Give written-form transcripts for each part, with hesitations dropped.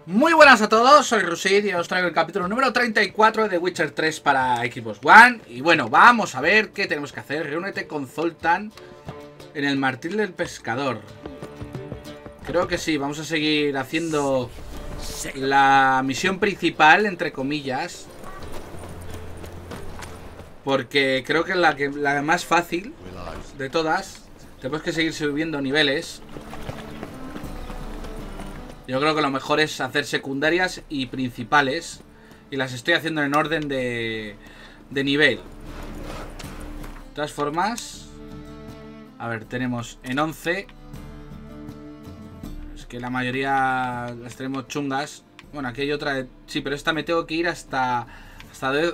Muy buenas a todos, soy Rusid y os traigo el capítulo número 34 de Witcher 3 para Xbox One. Y bueno, vamos a ver qué tenemos que hacer. Reúnete con Zoltan en el martil del pescador. Creo que sí, vamos a seguir haciendo la misión principal, entre comillas, porque creo que es la más fácil de todas. Tenemos que seguir subiendo niveles. Yo creo que lo mejor es hacer secundarias y principales. Y las estoy haciendo en orden de nivel. De todas formas, a ver, tenemos en 11. Es que la mayoría las tenemos chungas. Bueno, aquí hay otra. Sí, pero esta me tengo que ir hasta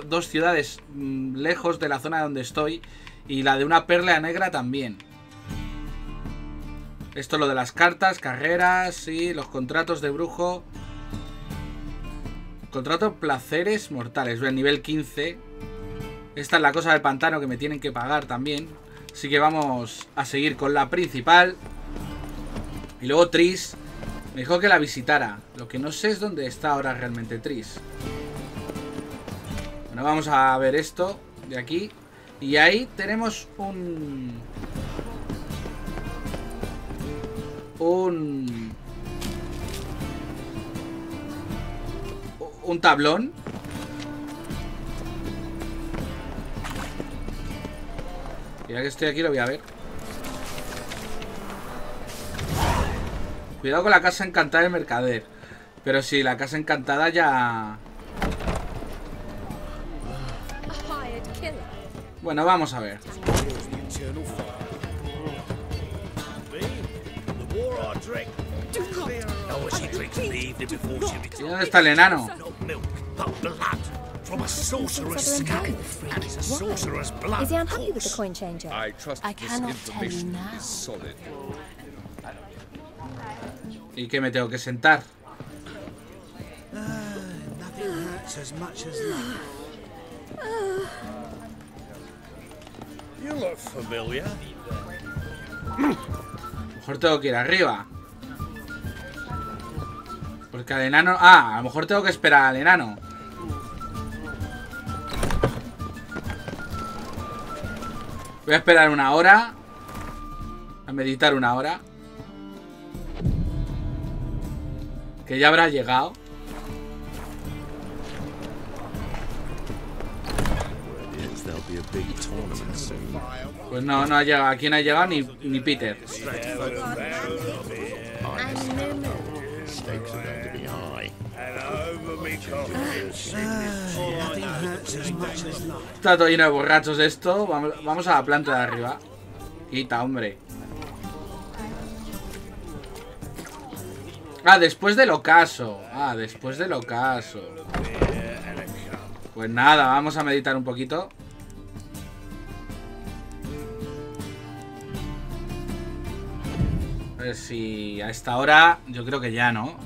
dos ciudades lejos de la zona donde estoy. Y la de una perla negra también. Esto es lo de las cartas, carreras, sí, los contratos de brujo. Contrato placeres mortales, voy a nivel 15. Esta es la cosa del pantano que me tienen que pagar también. Así que vamos a seguir con la principal. Y luego Tris me dijo que la visitara. Lo que no sé es dónde está ahora realmente Tris. Bueno, vamos a ver esto de aquí. Y ahí tenemos un tablón. Ya que estoy aquí lo voy a ver. Cuidado con la casa encantada del mercader. Pero sí, la casa encantada ya... Bueno, vamos a ver. ¿Y dónde está el enano? ¿Y qué me tengo que sentar? Mejor tengo que ir arriba. Porque al enano... Ah, a lo mejor tengo que esperar al enano. Voy a esperar una hora. A meditar una hora. Que ya habrá llegado. Pues no ha llegado. Aquí no ha llegado ni Peter. Está todo lleno de borrachos esto. Vamos a la planta de arriba. Quita, hombre. Ah, después del ocaso. Ah, después del ocaso. Pues nada, vamos a meditar un poquito. A ver si a esta hora yo creo que ya, ¿no?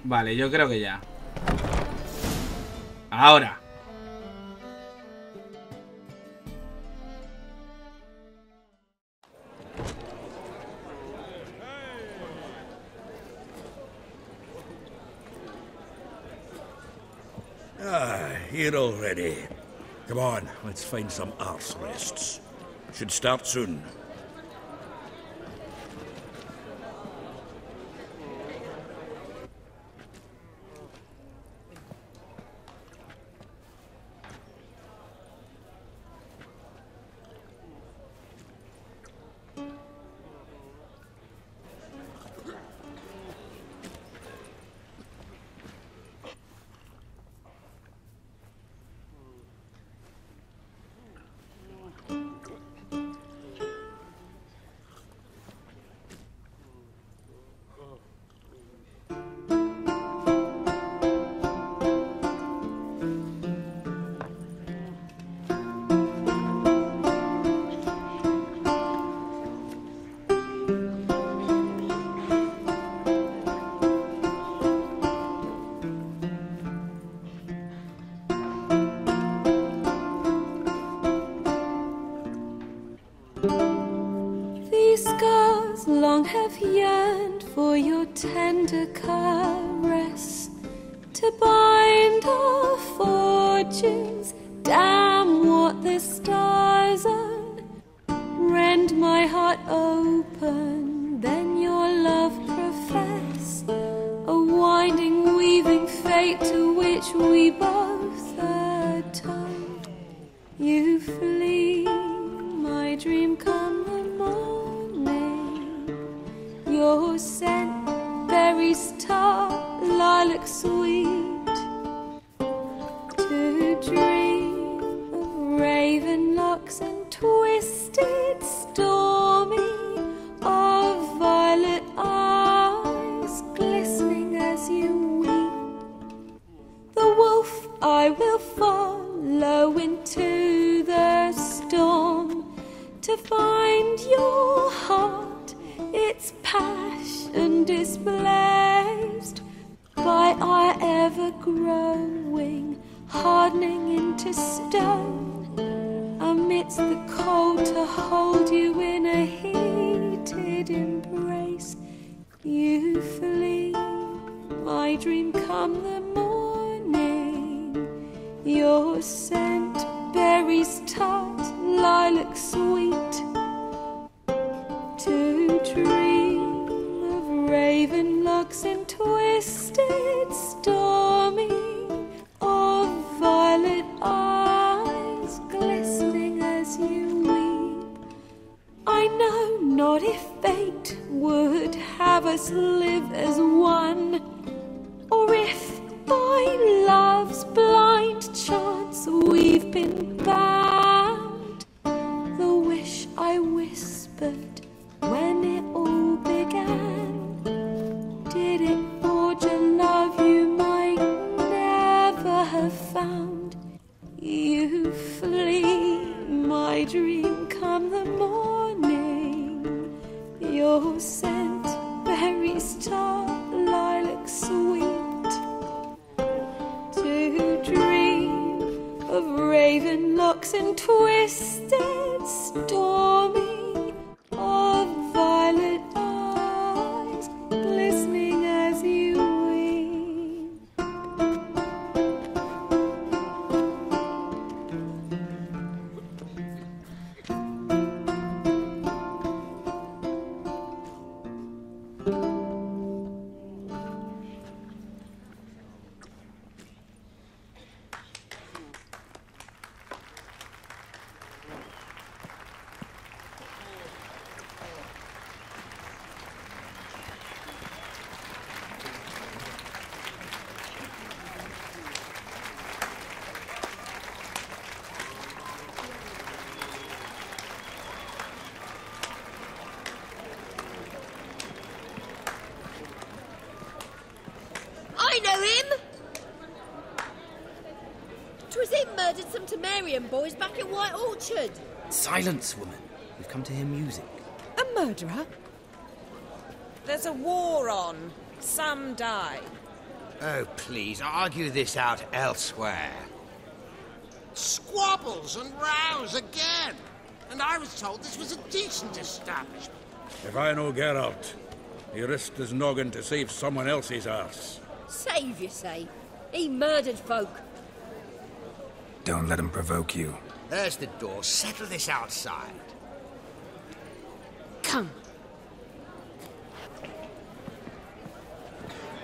Vale, yo creo que ya. Ahora. Here already. Come on, let's find some arse rests. Should start soon. These scars stars long have yearned for your tender caress, to bind our fortunes. Damn what the stars own. Rend my heart open, then your love profess, a winding, weaving fate to which we both atone. You flee, my dream come the morning. Your scent, berries tart, lilac sweet. To dream of raven locks and twisted, stormy, of violet eyes glistening as you weep. The wolf I will follow into the storm, to find your heart, its passion displaced by our ever-growing, hardening into stone, amidst the cold to hold you in a heated embrace. You flee, my dream come the morning. Your scent, berries tart, lilac sweet. To dream of raven locks and twisted, stormy, of violet eyes glistening as you weep. I know not if fate would have us live as one, or if by love's blind chance we've been bound. The wish I whispered when it all began, did it forge a love you might never have found? You flee, my dream come the morning. Your scent, berries tart, lilac sweet. To dream of raven locks and twisted, stormy, of violet eyes glistening as you weep. I know him! 'Twas him murdered some Temerian boys back in White Orchard. Silence, woman. We've come to hear music. A murderer? There's a war on. Some die. Oh, please, argue this out elsewhere. Squabbles and rows again! And I was told this was a decent establishment. If I know Geralt, he risked his noggin to save someone else's arse. Save, you say? He murdered folk. Don't let him provoke you. There's the door. Settle this outside. Come.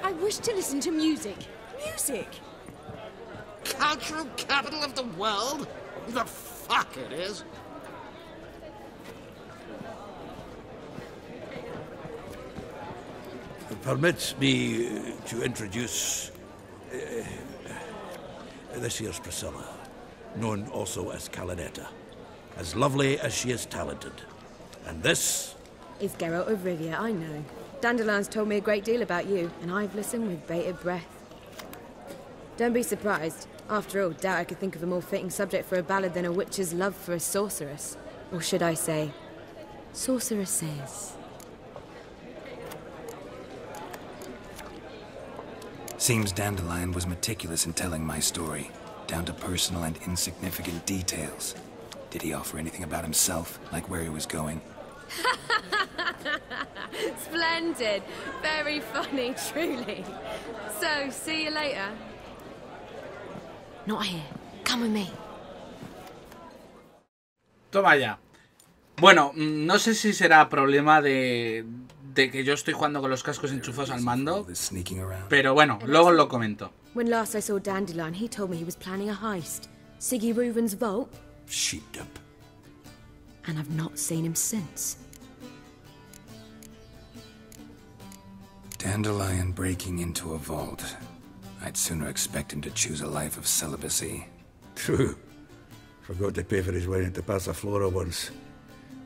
I wish to listen to music. Music? Cultural capital of the world? The fuck it is. Permit me to introduce this here's Priscilla, known also as Calinetta, as lovely as she is talented. And this is Geralt of Rivia, I know. Dandelion's told me a great deal about you, and I've listened with bated breath. Don't be surprised. After all, doubt I could think of a more fitting subject for a ballad than a witch's love for a sorceress. Or should I say, sorceresses. Seems Dandelion was meticulous in telling my story, down to personal and insignificant details. Did he offer anything about himself, like where he was going? Splendid. Very funny, truly. So, see you later. Not here. Come with me. Toma ya. Bueno, no sé si será problema de que yo estoy jugando con los cascos enchufados al mando, pero bueno, luego lo comento. When last I saw Dandelion, he told me he was planning a heist. Siggy Reuven's vault. Sheepdip. And I've not seen him since. Dandelion breaking into a vault. I'd sooner expect him to choose a life of celibacy. True. Forgot to pay for his wine at the Passaflora once.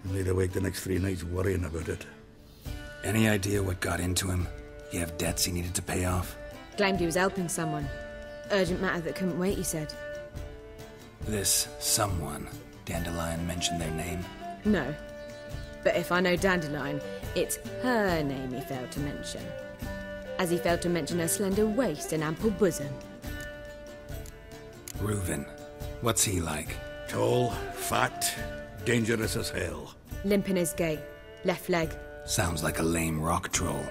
And laid awake the next 3 nights worrying about it. Any idea what got into him? He have debts he needed to pay off? Claimed he was helping someone. Urgent matter that couldn't wait, he said. This someone, Dandelion mentioned their name? No. But if I know Dandelion, it's her name he failed to mention. As he failed to mention her slender waist and ample bosom. Reuven. What's he like? Tall, fat, dangerous as hell. Limp in his gait. Left leg. Sounds like a lame rock troll.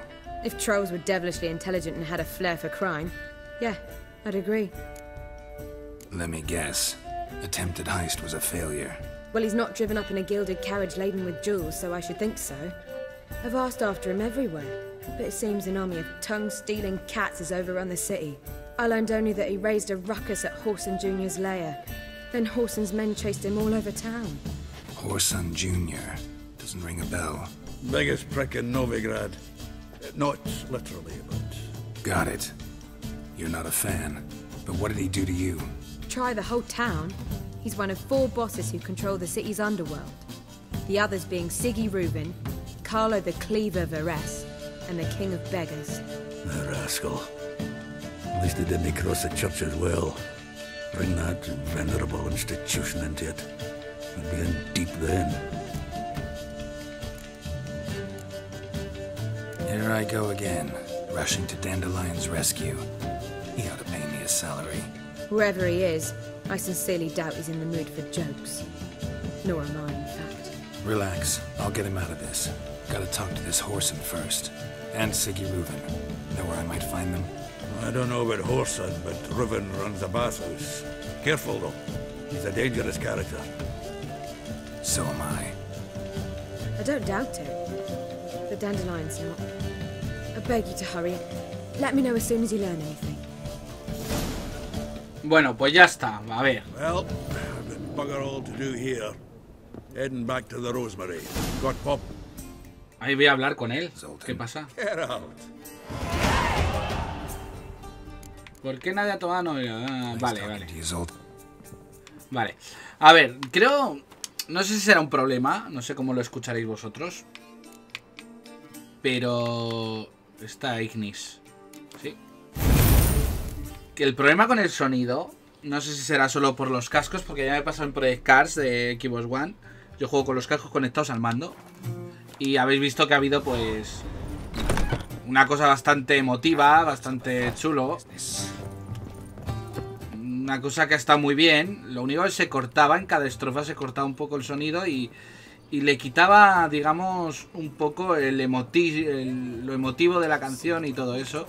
If trolls were devilishly intelligent and had a flair for crime, yeah, I'd agree. Let me guess. Attempted heist was a failure. Well, he's not driven up in a gilded carriage laden with jewels, so I should think so. I've asked after him everywhere, but it seems an army of tongue-stealing cats has overrun the city. I learned only that he raised a ruckus at Whoreson Jr.'s lair. Then Whoreson's men chased him all over town. Whoreson Jr. Doesn't ring a bell. Biggest prick in Novigrad. Not literally, but... Got it. You're not a fan. But what did he do to you? Try the whole town. He's one of 4 bosses who control the city's underworld. The others being Siggy Reuven, Carlo the Cleaver Varese, and the King of Beggars. The rascal. At least he didn't cross the church as well. Bring that venerable institution into it. We'd be in deep then. Here I go again, rushing to Dandelion's rescue. He ought to pay me a salary. Whoever he is, I sincerely doubt he's in the mood for jokes. Nor am I, in fact. Relax, I'll get him out of this. Gotta talk to this Whoreson first. And Siggy Reuven. Know where I might find them? I don't know about Whoreson, but Reuven runs a bathhouse. Careful, though. He's a dangerous character. So am I. I don't doubt it. But Dandelion's not. I beg you to hurry. Let me know as soon as you learn anything. Bueno, pues ya está. A ver. Well, I've got bugger all to do here. Heading back to the Rosemary. Got pop. Ahí voy a hablar con él. ¿Qué pasa? Get out. ¿Por qué nadie ha tomado novia? Vale, vale. Zoltan. Vale. A ver, creo... No sé si será un problema. No sé cómo lo escucharéis vosotros. Pero... Está Ignis. Sí. Que el problema con el sonido... No sé si será solo por los cascos, porque ya me he pasado en Project Cars de Xbox One. Yo juego con los cascos conectados al mando. Y habéis visto que ha habido, pues... Una cosa bastante emotiva, bastante chulo. Una cosa que está muy bien. Lo único que se cortaba, en cada estrofa se cortaba un poco el sonido y le quitaba, digamos, un poco lo emotivo de la canción y todo eso.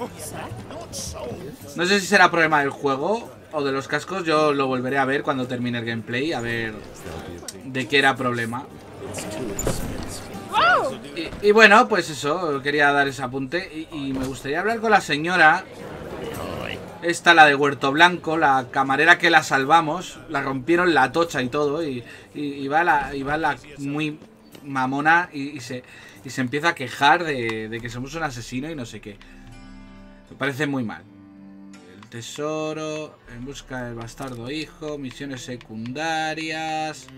No sé si será problema del juego o de los cascos. Yo lo volveré a ver cuando termine el gameplay, a ver de qué era problema. Y bueno, pues eso, quería dar ese apunte. Y me gustaría hablar con la señora. Esta, la de Huerto Blanco, la camarera que la salvamos. La rompieron la tocha y todo. Y va la muy mamona y se empieza a quejar de que somos un asesino y no sé qué. Me parece muy mal. El tesoro, en busca del bastardo hijo, misiones secundarias...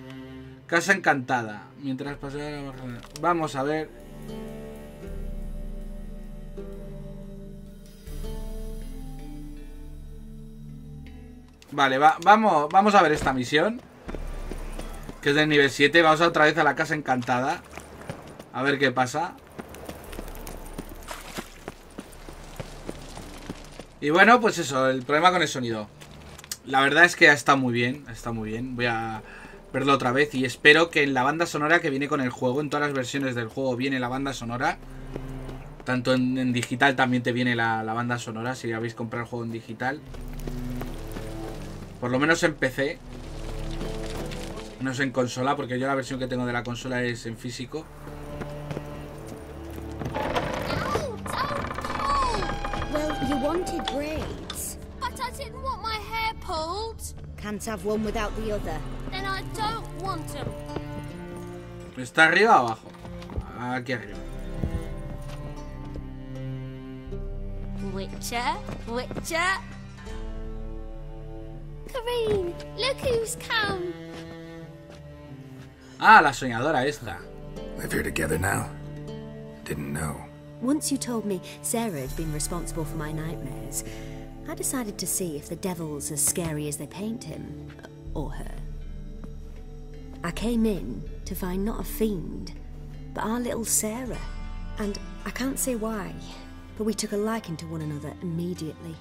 Casa encantada. Mientras pasa la... Vamos a ver. Vale, vamos a ver esta misión. Que es del nivel 7. Vamos otra vez a la casa encantada. A ver qué pasa. Y bueno, pues eso. El problema con el sonido. La verdad es que está muy bien. Está muy bien. Voy a verlo otra vez. Y espero que en la banda sonora que viene con el juego, en todas las versiones del juego viene la banda sonora. Tanto en digital también te viene la banda sonora, si habéis comprado el juego en digital. Por lo menos en PC. No es en consola, porque yo la versión que tengo de la consola es en físico. Well, you wanted braids. But I didn't want my hair pulled. Can't have one without the other. Then I don't want them. ¿Está arriba o abajo? Aquí arriba. Witcher, Witcher. Kareen, look who's come. Ah, la soñadora esta. Live here together now? Didn't know. Once you told me Sarah had been responsible for my nightmares, I decided to see if the devil's as scary as they paint him. Or her. I came in to find not a fiend, but our little Sarah. And I can't say why, but we took a liking to one another immediately.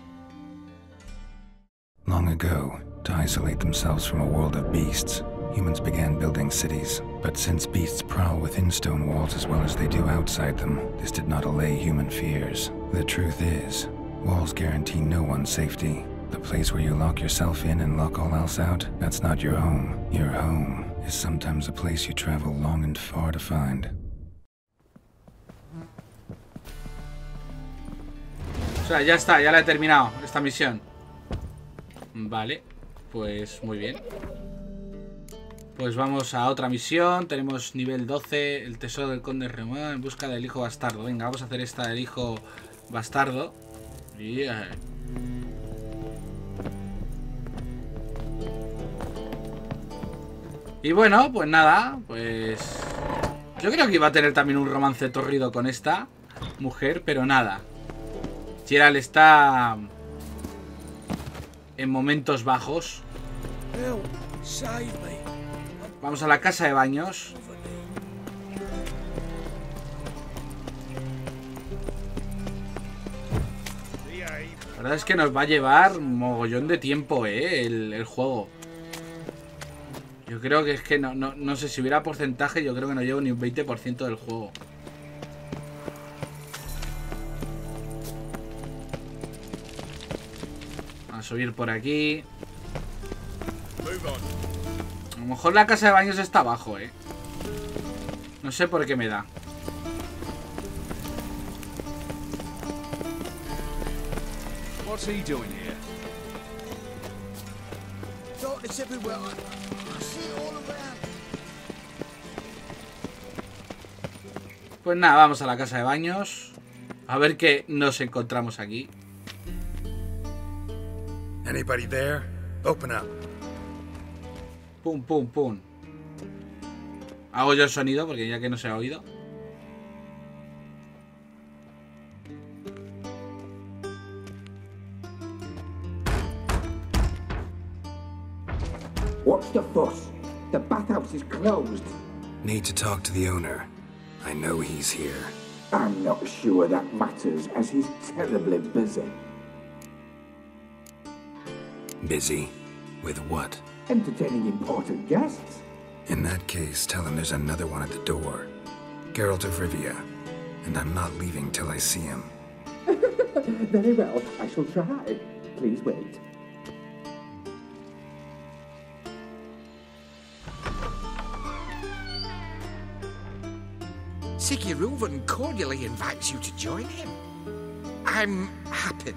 Long ago, to isolate themselves from a world of beasts, humans began building cities. But since beasts prowl within stone walls as well as they do outside them, this did not allay human fears. The truth is, walls guarantee no one's safety. The place where you lock yourself in and lock all else out, that's not your home. Your home is sometimes a place you travel long and far to find. O sea, ya está, ya la he terminado, esta misión. Vale, pues muy bien. Pues vamos a otra misión. Tenemos nivel 12, el tesoro del conde Remón en busca del hijo bastardo. Venga, vamos a hacer esta del hijo bastardo. Y bueno, pues nada, pues yo creo que iba a tener también un romance torrido con esta mujer, pero nada. Geralt está en momentos bajos. Vamos a la casa de baños. La verdad es que nos va a llevar mogollón de tiempo, el juego. Yo creo que es que no sé si hubiera porcentaje, yo creo que no llevo ni un 20% del juego. Vamos a subir por aquí. A lo mejor la casa de baños está abajo, No sé por qué me da. What's he doing here? Darkness everywhere. I see it all around. Pues nada, vamos a la casa de baños. A ver qué nos encontramos aquí. Anybody there? Open up. Pum, pum, pum. Hago yo el sonido porque ya que no se ha oído. What's the fuss? The bathhouse is closed. Need to talk to the owner. I know he's here. I'm not sure that matters, as he's terribly busy. Busy? With what? Entertaining important guests. In that case, tell him there's another one at the door. Geralt of Rivia. And I'm not leaving till I see him. Very well, I shall try. Please wait. Sigurd cordially invites you to join him. I'm happy.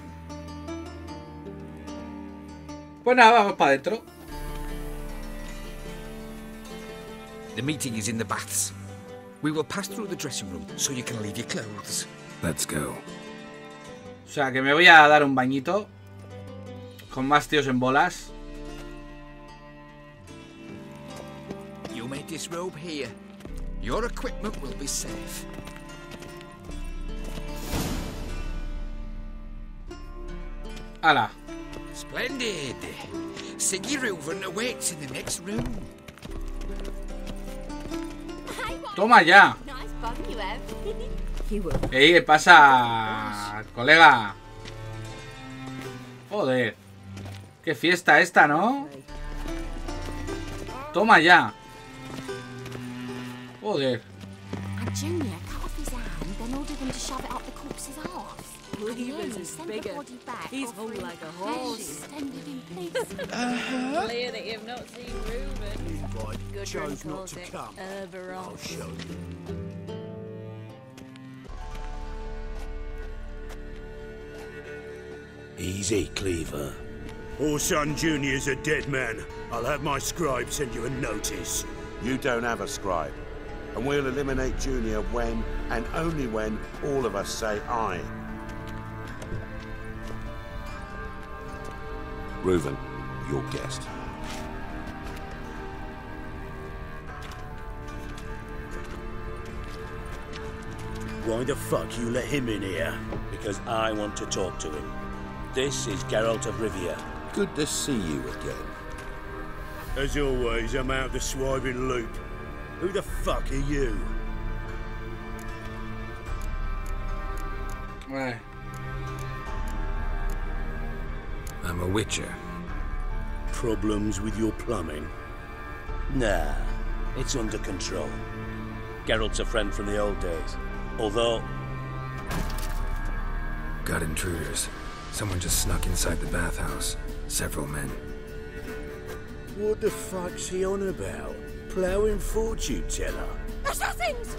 Pues nada, vamos para adentro. The meeting is in the baths. We will pass through the dressing room so you can leave your clothes. Let's go. O sea, que me voy a dar un bañito con más tíos en bolas. You may disrobe here. Your equipment will be safe. ¡Hala! Splendid. Sigurd awaits in the next room. ¡Toma ya! Nice bum you have. ¡Ey, qué pasa, colega! Joder. ¡Qué fiesta esta, ¿no? Toma ya. Joder. And Junior cut off his hand, then ordered them to shove it up the corpse's arse. Cleaver's is bigger. He's whole like a horse. Clear that you've not seen Reuben. Good chose not to come. I'll show you. Easy, Cleaver. Orson Jr.'s a dead man. I'll have my scribe send you a notice. You don't have a scribe. And we'll eliminate Junior when, and only when, all of us say aye. Reuben, your guest. Why the fuck you let him in here? Because I want to talk to him. This is Geralt of Rivia. Good to see you again. As always, I'm out the swiving loop. Who the fuck are you? Right. I'm a witcher. Problems with your plumbing? Nah, it's under control. Geralt's a friend from the old days. Although... Got intruders. Someone just snuck inside the bathhouse. Several men. What the fuck's he on about? Ploughing fortune teller? Assassins!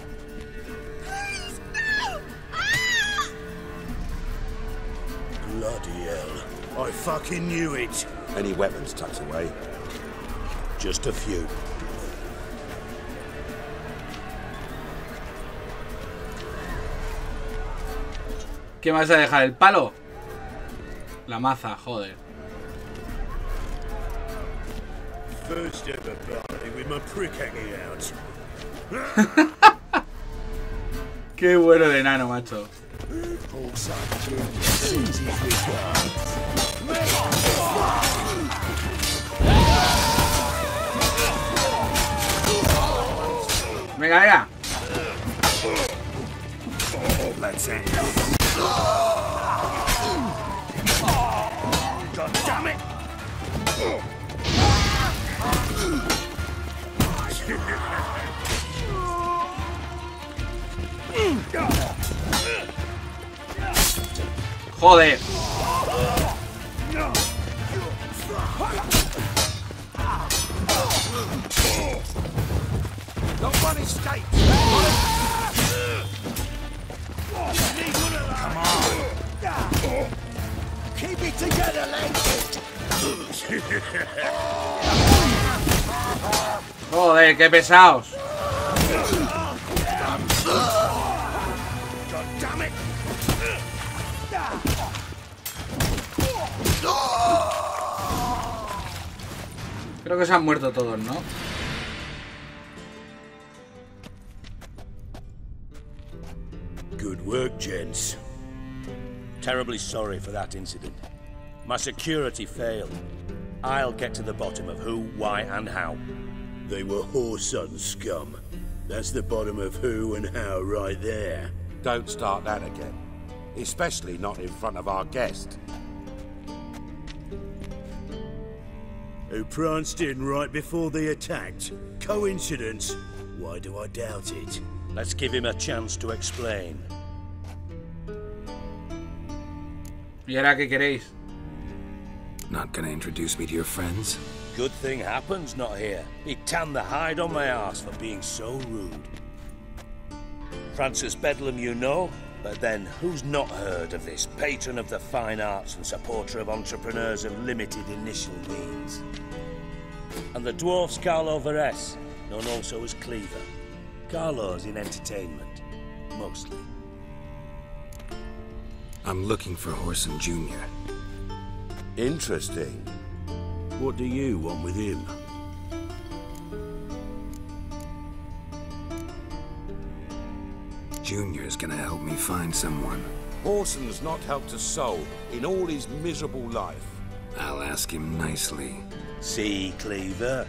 Please, no! Ah! Bloody hell. I fucking knew it. Any weapons tucked away? Just a few. ¿Qué me vas a dejar? ¿El palo? La maza, joder. First ever party with my prick hanging out. Qué bueno de enano, macho. Venga, venga. Let's end. God damn it! Joder. Nobody escapes. Come on. Keep it together, lads. Joder, qué pesados. God damn it. Creo que se han muerto todos, ¿no? Good work, gents. Terribly sorry for that incident. My security failed. I'll get to the bottom of who, why, and how. They were whoreson scum. That's the bottom of who and how right there. Don't start that again. Especially not in front of our guest. Who pranced in right before they attacked. Coincidence? Why do I doubt it? Let's give him a chance to explain. ¿Y ahora qué queréis? Not gonna introduce me to your friends? Good thing happens not here. He tanned the hide on my arse for being so rude. Francis Bedlam you know, but then who's not heard of this patron of the fine arts and supporter of entrepreneurs of limited initial means? And the dwarf's Carlo Veres, known also as Cleaver. Carlo's in entertainment, mostly. I'm looking for Horson Jr. Interesting. What do you want with him? Junior's gonna help me find someone. Horson's not helped a soul in all his miserable life. I'll ask him nicely. See, Cleaver?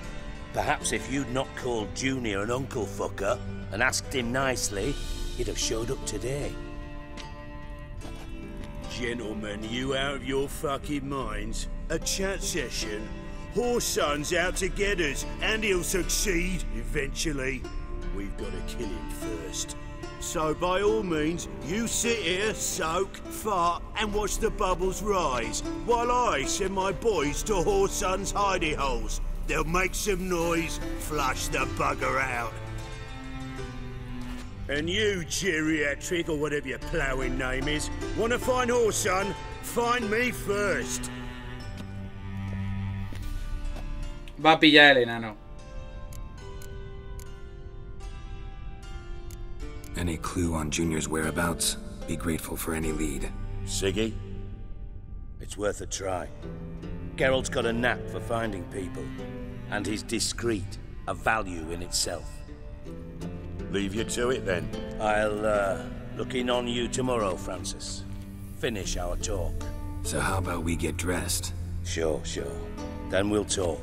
Perhaps if you'd not called Junior an uncle fucker and asked him nicely, he'd have showed up today. Gentlemen, you out of your fucking minds? A chat session? Horse Son's out to get us, and he'll succeed eventually. We've got to kill him first. So by all means, you sit here, soak, fart, and watch the bubbles rise, while I send my boys to Horse Son's hidey holes. They'll make some noise, flush the bugger out. And you, geriatric, or whatever your ploughing name is, want to find Horse Son? Find me first. Va a pillar el enano. Any clue on Junior's whereabouts? Be grateful for any lead. Siggy? It's worth a try. Geralt's got a knack for finding people. And he's discreet, a value in itself. Leave you to it, then. I'll, look in on you tomorrow, Francis. Finish our talk. So how about we get dressed? Sure. Then we'll talk.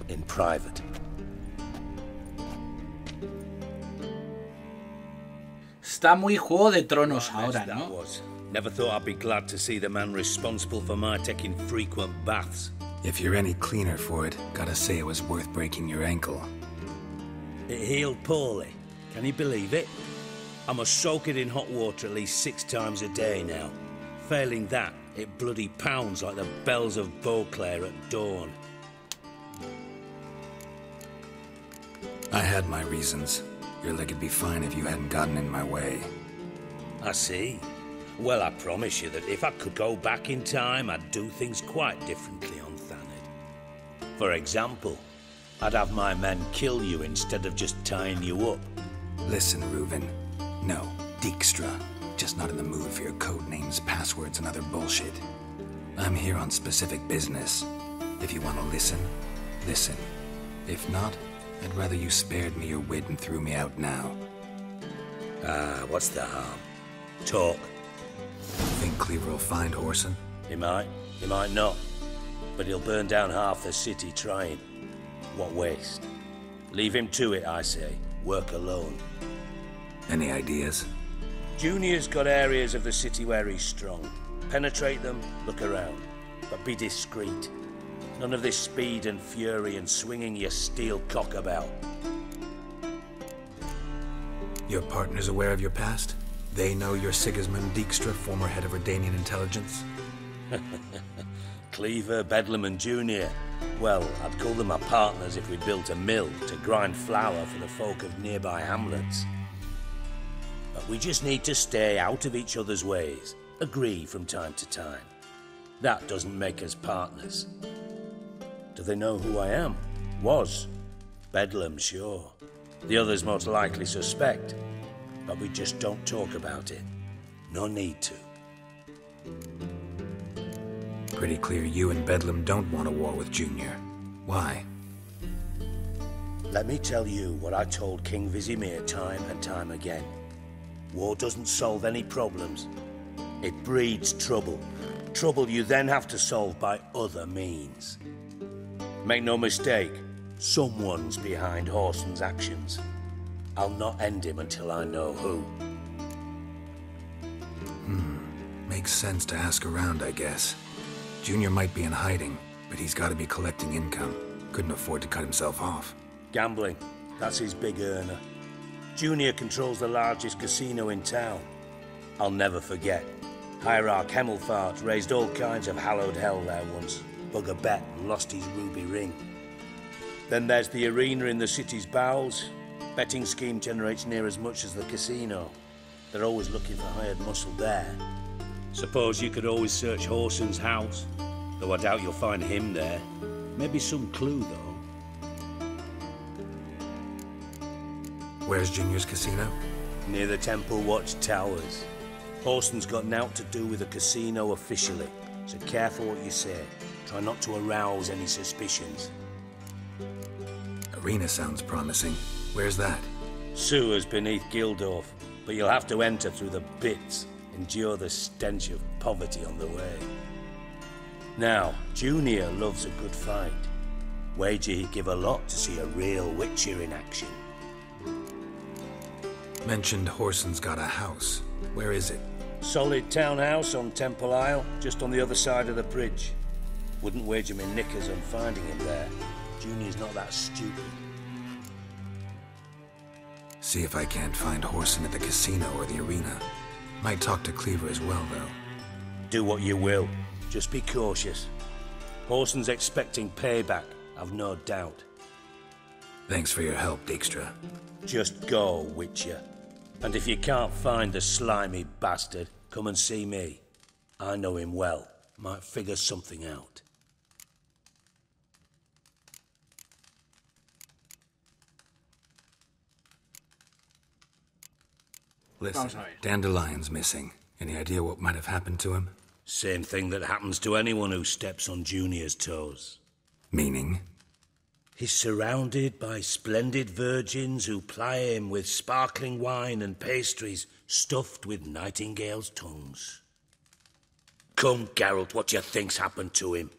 In private. Está muy Juego de Tronos ahora, ¿no? Never thought I'd be glad to see the man responsible for my taking frequent baths. If you're any cleaner for it, gotta say it was worth breaking your ankle. It healed poorly. Can you believe it? I must soak it in hot water at least 6 times a day now. Failing that, it bloody pounds like the bells of Beauclair at dawn. I had my reasons. Your leg would be fine if you hadn't gotten in my way. I see. Well, I promise you that if I could go back in time, I'd do things quite differently on Thanedd. For example, I'd have my men kill you instead of just tying you up. Listen, Reuven. No, Dijkstra. Just not in the mood for your code names, passwords, and other bullshit. I'm here on specific business. If you want to listen, listen. If not, I'd rather you spared me your wit and threw me out now. What's the harm? Talk. Think Cleaver will find Whoreson? He might not. But he'll burn down half the city trying. What waste. Leave him to it, I say. Work alone. Any ideas? Junior's got areas of the city where he's strong. Penetrate them, look around. But be discreet. None of this speed and fury and swinging your steel cock about. Your partner's aware of your past? They know you're Sigismund Dijkstra, former head of Redanian intelligence? Cleaver, Bedlam and Junior. Well, I'd call them my partners if we built a mill to grind flour for the folk of nearby hamlets. But we just need to stay out of each other's ways. Agree from time to time. That doesn't make us partners. Do they know who I am? Was. Bedlam, sure. The others most likely suspect. But we just don't talk about it. No need to. Pretty clear you and Bedlam don't want a war with Junior. Why? Let me tell you what I told King Vizimir time and time again. War doesn't solve any problems. It breeds trouble. Trouble you then have to solve by other means. Make no mistake, someone's behind Whoreson's actions. I'll not end him until I know who. Makes sense to ask around, I guess. Junior might be in hiding, but he's got to be collecting income. Couldn't afford to cut himself off. Gambling, that's his big earner. Junior controls the largest casino in town. I'll never forget. Hierarch Hemmelfart raised all kinds of hallowed hell there once. Bugger bet and lost his ruby ring. Then there's the arena in the city's bowels. Betting scheme generates near as much as the casino. They're always looking for hired muscle there. Suppose you could always search Whoreson's house, though I doubt you'll find him there. Maybe some clue, though. Where's Junior's casino? Near the Temple Watch Towers. Whoreson's got naught to do with the casino officially, so careful what you say. Try not to arouse any suspicions. Arena sounds promising. Where's that? Sewers beneath Gildorf, but you'll have to enter through the bits. Endure the stench of poverty on the way. Now, Junior loves a good fight. Wager he'd give a lot to see a real Witcher in action. Mentioned Whoreson's got a house. Where is it? Solid townhouse on Temple Isle, just on the other side of the bridge. Wouldn't wager me knickers on finding him there. Junior's not that stupid. See if I can't find Horson at the casino or the arena. Might talk to Cleaver as well, though. Do what you will. Just be cautious. Horson's expecting payback, I've no doubt. Thanks for your help, Dijkstra. Just go, Witcher. And if you can't find the slimy bastard, come and see me. I know him well. Might figure something out. Listen, Dandelion's missing. Any idea what might have happened to him? Same thing that happens to anyone who steps on Junior's toes. Meaning? He's surrounded by splendid virgins who ply him with sparkling wine and pastries stuffed with nightingales' tongues. Come, Geralt, what do you think's happened to him?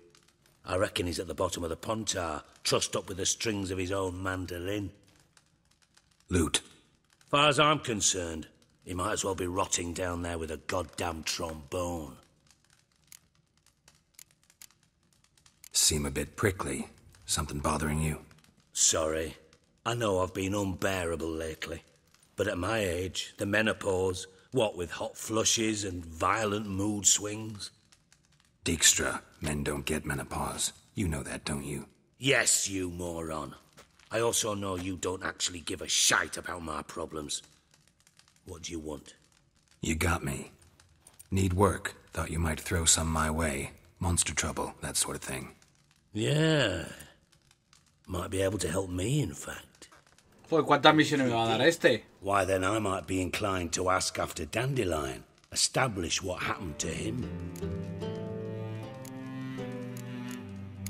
I reckon he's at the bottom of the Pontar, trussed up with the strings of his own mandolin. Loot. Far as I'm concerned, he might as well be rotting down there with a goddamn trombone. Seem a bit prickly. Something bothering you? Sorry. I know I've been unbearable lately. But at my age, the menopause, what with hot flushes and violent mood swings? Dijkstra, men don't get menopause. You know that, don't you? Yes, you moron. I also know you don't actually give a shite about my problems. What do you want? You got me. Need work. Thought you might throw some my way. Monster trouble, that sort of thing. Yeah. Might be able to help me, in fact. Pues, ¿cuántas misiones me va a dar este? Why, then I might be inclined to ask after Dandelion. Establish what happened to him.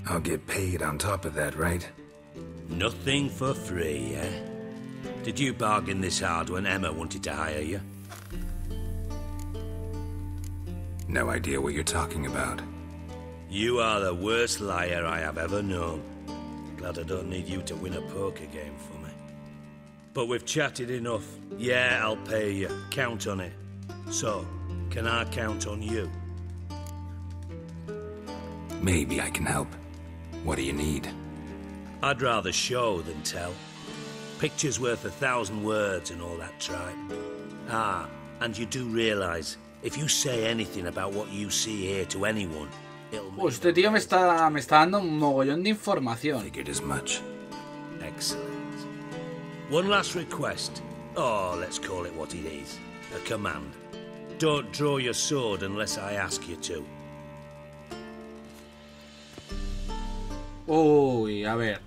I'll get paid on top of that, right? Nothing for free, eh? Did you bargain this hard when Emma wanted to hire you? No idea what you're talking about. You are the worst liar I have ever known. Glad I don't need you to win a poker game for me. But we've chatted enough. Yeah, I'll pay you. Count on it. So, can I count on you? Maybe I can help. What do you need? I'd rather show than tell. Picture's worth 1,000 words and all that tripe. Ah, and you do realize, if you say anything about what you see here to anyone, Pues este tío me está dando un mogollón de información. Figured as much. Excellent. One last request. Oh, let's call it what it is. A command. Don't draw your sword unless I ask you to. Uy, a ver.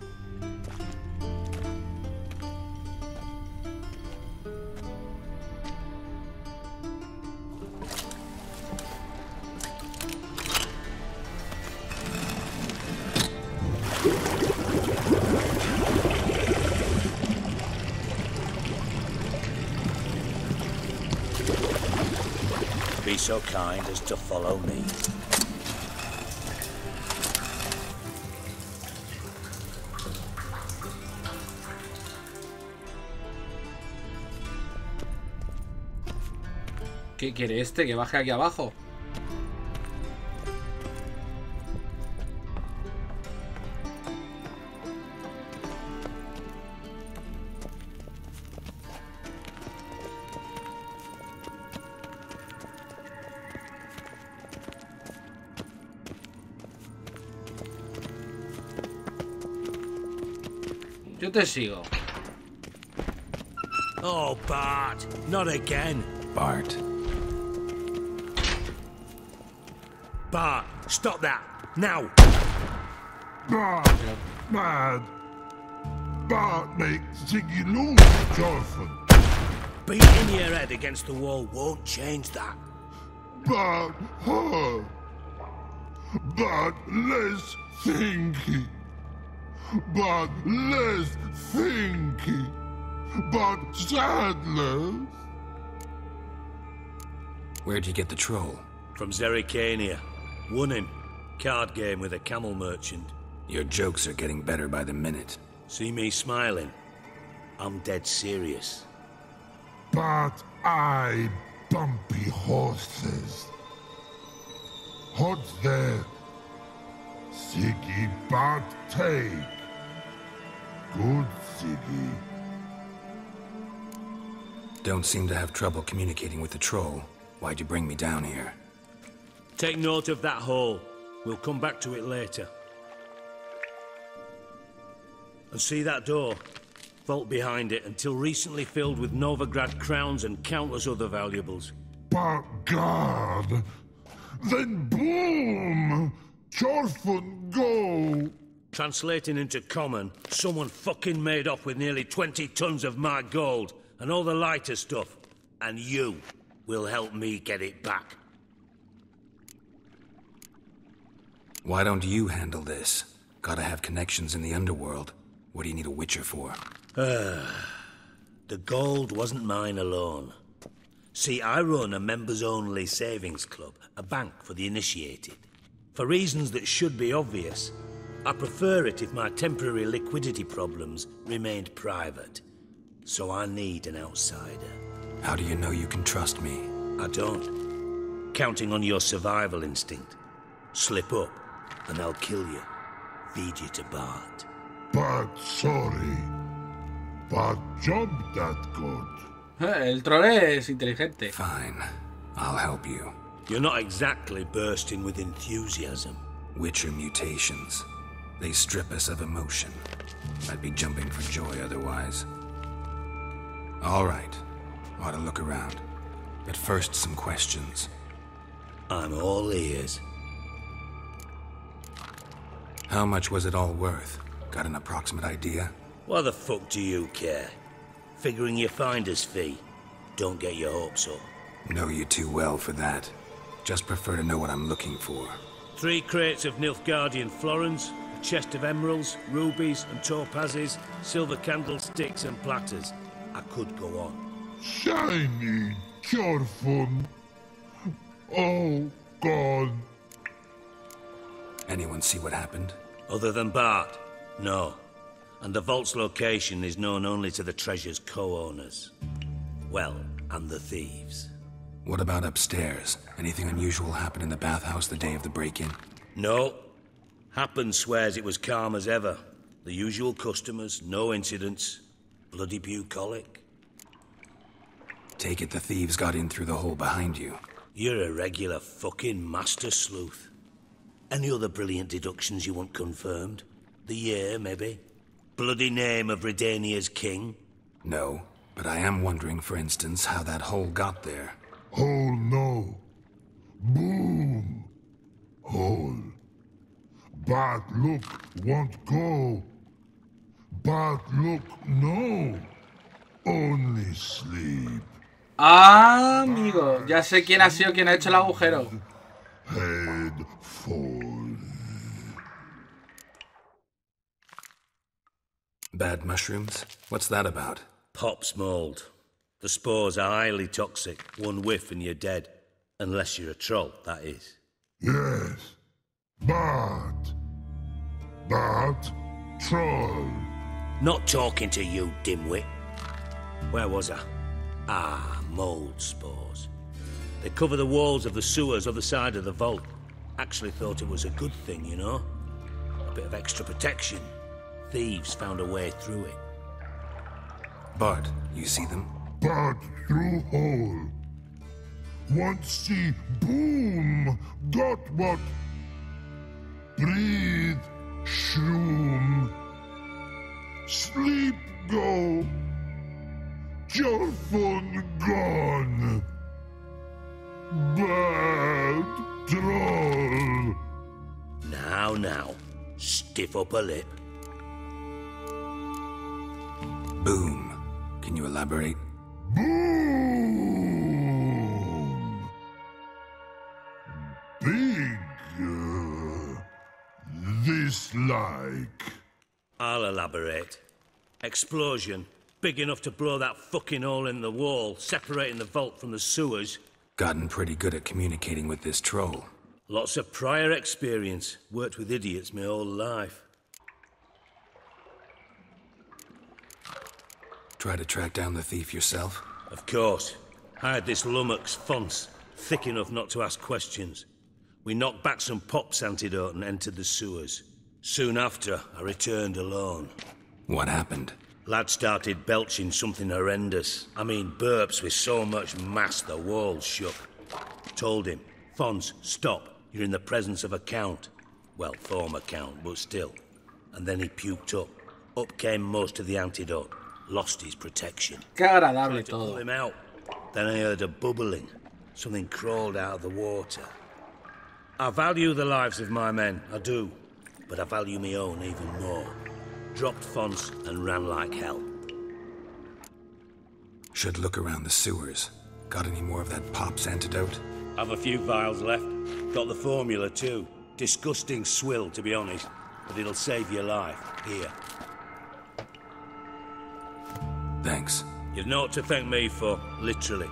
Be so kind as to follow me. ¿Qué quiere este? ¿Que baje aquí abajo? Yo te sigo. Oh, Bart, not again. Bart. Bart, stop that, now. Bart, mad. Bart makes Ziggy lose, Jonathan. Beating your head against the wall won't change that. Bart, her. Bart, less thinky. But less thinky. But sadness. Where'd you get the troll? From Zerrikania. Won him. Card game with a camel merchant. Your jokes are getting better by the minute. See me smiling? I'm dead serious. But I bumpy horses. What's there? Siggy, but take. Good, Siggy. Don't seem to have trouble communicating with the troll. Why'd you bring me down here? Take note of that hole. We'll come back to it later. And see that door? Vault behind it, until recently filled with Novigrad crowns and countless other valuables. But God! Then boom! Chorfun, go! Translating into common, someone fucking made off with nearly 20 tons of my gold, and all the lighter stuff. And you will help me get it back. Why don't you handle this? Gotta have connections in the underworld. What do you need a witcher for? The gold wasn't mine alone. See, I run a members-only savings club, a bank for the initiated. For reasons that should be obvious, I prefer it if my temporary liquidity problems remained private. So I need an outsider. How do you know you can trust me? I don't. Counting on your survival instinct. Slip up, and I'll kill you. Feed you to Bart. But sorry. But job that good. El troll es inteligente. Fine. I'll help you. You're not exactly bursting with enthusiasm. Witcher mutations. They strip us of emotion. I'd be jumping for joy otherwise. All right. Ought to look around. But first, some questions. I'm all ears. How much was it all worth? Got an approximate idea? Why the fuck do you care? Figuring your finder's fee. Don't get your hopes up. Know you too well for that. Just prefer to know what I'm looking for. 3 crates of Nilfgaardian florins, a chest of emeralds, rubies and topazes, silver candlesticks and platters. I could go on. Shiny Chorfun. Oh, God. Anyone see what happened? Other than Bart? No. And the vault's location is known only to the treasure's co-owners. Well, and the thieves. What about upstairs? Anything unusual happen in the bathhouse the day of the break-in? No. Happen swears it was calm as ever. The usual customers, no incidents. Bloody bucolic. Take it the thieves got in through the hole behind you. You're a regular fucking master sleuth. Any other brilliant deductions you want confirmed? The year, maybe? Bloody name of Redania's king? No, but I am wondering, for instance, how that hole got there. Hole no. Boom. Hole. But look, won't go. But look, no. Only sleep. Ah, amigo. Ya sé quién ha sido quien ha hecho el agujero. Head falls. Bad mushrooms? What's that about? Pop's mold. The spores are highly toxic. One whiff and you're dead. Unless you're a troll, that is. Yes. But troll. Not talking to you, dimwit. Where was I? Ah, mold spores. They cover the walls of the sewers other side of the vault. Actually thought it was a good thing, you know? A bit of extra protection. Thieves found a way through it. Bart, you see them? But through hole. Want see boom. Got what? Breathe. Shroom. Sleep go. Chorfun gone. Bad troll. Now. Stiff upper lip. Boom. Can you elaborate? Boom. Big. This like. I'll elaborate. Explosion. Big enough to blow that fucking hole in the wall, separating the vault from the sewers. Gotten pretty good at communicating with this troll. Lots of prior experience. Worked with idiots my whole life. Try to track down the thief yourself? Of course. Hired this lummox Fonce, thick enough not to ask questions. We knocked back some Pop's antidote and entered the sewers. Soon after, I returned alone. What happened? Lad started belching something horrendous. I mean, burps with so much mass the walls shook. Told him, Fons, stop. You're in the presence of a count. Well, former count, but still. And then he puked up. Up came most of the antidote. Lost his protection. Qué agradable Tried to pull him out. Then I heard a bubbling. Something crawled out of the water. I value the lives of my men, I do. But I value my own even more. Dropped Fons and ran like hell. Should look around the sewers. Got any more of that Pop's antidote? Have a few vials left. Got the formula too. Disgusting swill, to be honest. But it'll save your life. Here. Thanks. You've naught to thank me for, literally.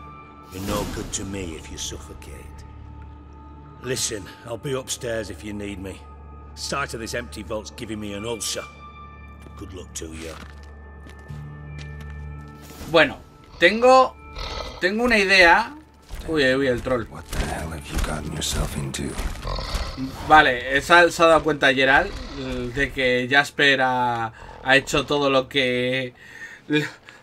You're no good to me if you suffocate. Listen, I'll be upstairs if you need me. Sight of this empty vault's giving me an ulcer. Good luck to you. Bueno, tengo una idea. Uy, el troll. What the hell have you gotten yourself into? Vale, se ha dado cuenta Gerald de que Jasper ha hecho todo lo que...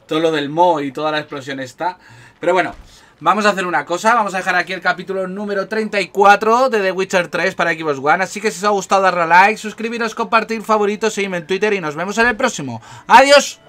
todo lo del Mo y toda la explosión está. Pero bueno, vamos a hacer una cosa. Vamos a dejar aquí el capítulo número 34 de The Witcher 3 para Xbox One. Así que si os ha gustado, darle a like, suscribiros, compartir, favoritos, seguidme en Twitter y nos vemos en el próximo. ¡Adiós!